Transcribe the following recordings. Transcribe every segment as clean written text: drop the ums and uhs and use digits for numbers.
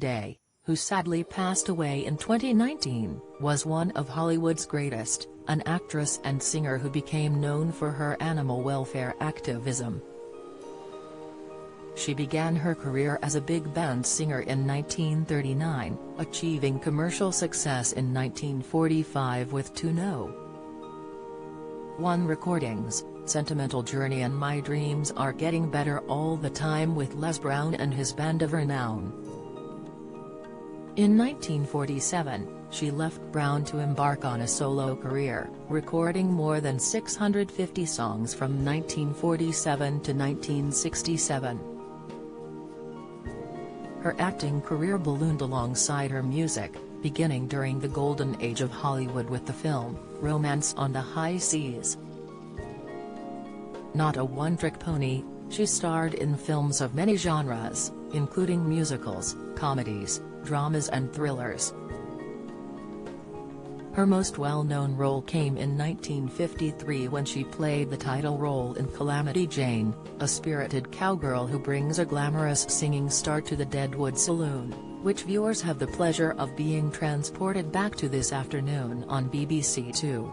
Day, who sadly passed away in 2019, was one of Hollywood's greatest, an actress and singer who became known for her animal welfare activism. She began her career as a big band singer in 1939, achieving commercial success in 1945 with two No. 1 recordings, Sentimental Journey and My Dreams Are Getting Better All the Time with Les Brown and his band of renown. In 1947, she left Brown to embark on a solo career, recording more than 650 songs from 1947 to 1967. Her acting career ballooned alongside her music, beginning during the golden age of Hollywood with the film, Romance on the High Seas. Not a one-trick pony, she starred in films of many genres, including musicals, comedies, dramas and thrillers. Her most well-known role came in 1953 when she played the title role in Calamity Jane, a spirited cowgirl who brings a glamorous singing star to the Deadwood Saloon, which viewers have the pleasure of being transported back to this afternoon on BBC Two.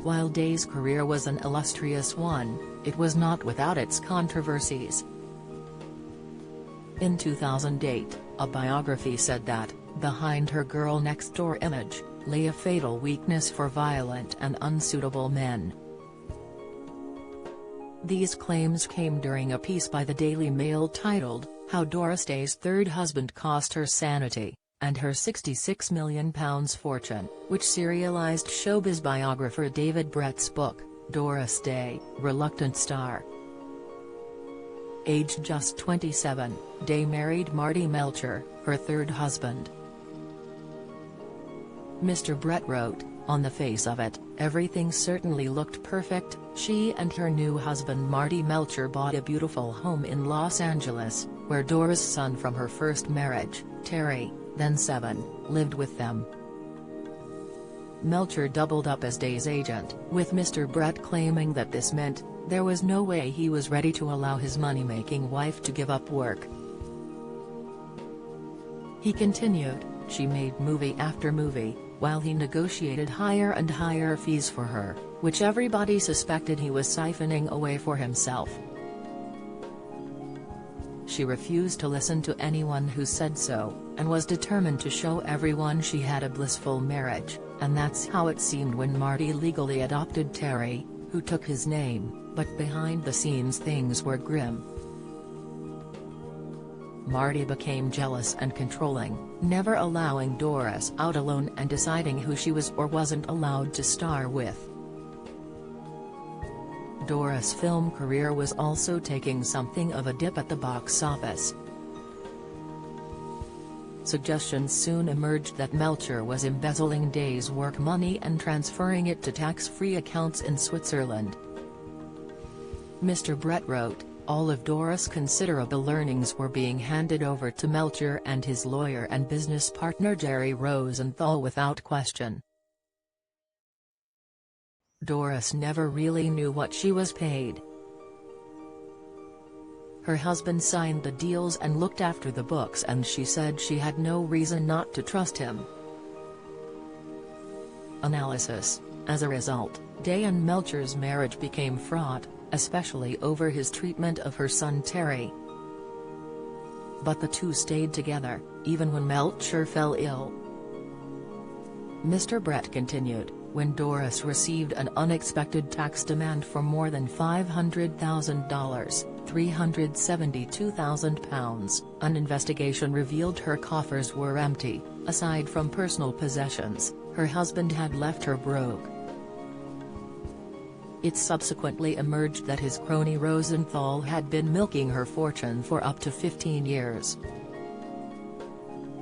While Day's career was an illustrious one, it was not without its controversies. In 2008, a biography said that, behind her girl next door image, lay a fatal weakness for violent and unsuitable men. These claims came during a piece by the Daily Mail titled, How Doris Day's Third Husband Cost Her Sanity, and Her £66 Million Fortune, which serialized showbiz biographer David Brett's book, Doris Day, Reluctant Star. Aged just 27, Day married Marty Melcher, her third husband. Mr. Brett wrote, on the face of it, everything certainly looked perfect. She and her new husband Marty Melcher bought a beautiful home in Los Angeles, where Doris' son from her first marriage, Terry, then 7, lived with them. Melcher doubled up as Day's agent, with Mr. Brett claiming that this meant, there was no way he was ready to allow his money-making wife to give up work. He continued, she made movie after movie, while he negotiated higher and higher fees for her, which everybody suspected he was siphoning away for himself. She refused to listen to anyone who said so, and was determined to show everyone she had a blissful marriage, and that's how it seemed when Marty legally adopted Terry, who took his name, but behind the scenes things were grim. Marty became jealous and controlling, never allowing Doris out alone and deciding who she was or wasn't allowed to star with. Doris' film career was also taking something of a dip at the box office. Suggestions soon emerged that Melcher was embezzling Day's work money and transferring it to tax-free accounts in Switzerland. Mr. Brett wrote, all of Doris' considerable earnings were being handed over to Melcher and his lawyer and business partner Jerry Rosenthal without question. Doris never really knew what she was paid. Her husband signed the deals and looked after the books, and she said she had no reason not to trust him. Analysis. As a result, Day and Melcher's marriage became fraught, especially over his treatment of her son Terry. But the two stayed together, even when Melcher fell ill. Mr. Brett continued, when Doris received an unexpected tax demand for more than $500,000, £372,000, an investigation revealed her coffers were empty. Aside from personal possessions, her husband had left her broke. It subsequently emerged that his crony Rosenthal had been milking her fortune for up to 15 years.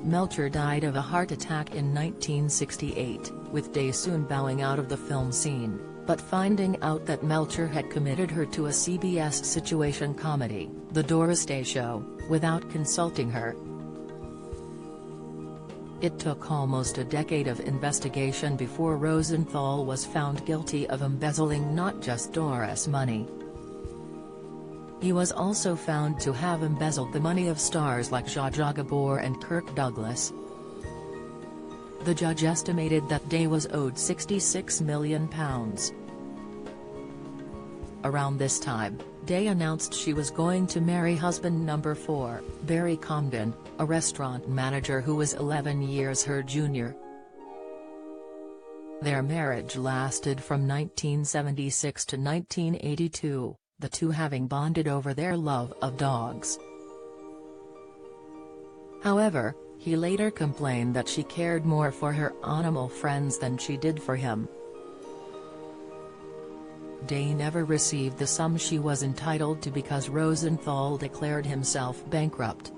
Melcher died of a heart attack in 1968, with Day soon bowing out of the film scene, but finding out that Melcher had committed her to a CBS situation comedy, The Doris Day Show, without consulting her. It took almost a decade of investigation before Rosenthal was found guilty of embezzling not just Doris' money, He was also found to have embezzled the money of stars like Zsa Zsa Gabor and Kirk Douglas. The judge estimated that Day was owed £66 million. Around this time, Day announced she was going to marry husband number 4, Barry Comden, a restaurant manager who was 11 years her junior. Their marriage lasted from 1976 to 1982, the two having bonded over their love of dogs. However, he later complained that she cared more for her animal friends than she did for him. Day never received the sum she was entitled to because Rosenthal declared himself bankrupt.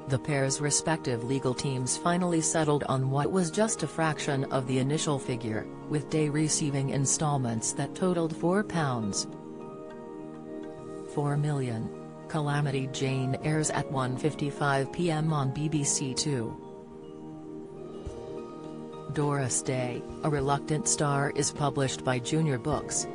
The pair's respective legal teams finally settled on what was just a fraction of the initial figure, with Day receiving installments that totaled £4 million. Calamity Jane airs at 1:55 p.m. on BBC Two. Doris Day, A Reluctant Star is published by Junior Books.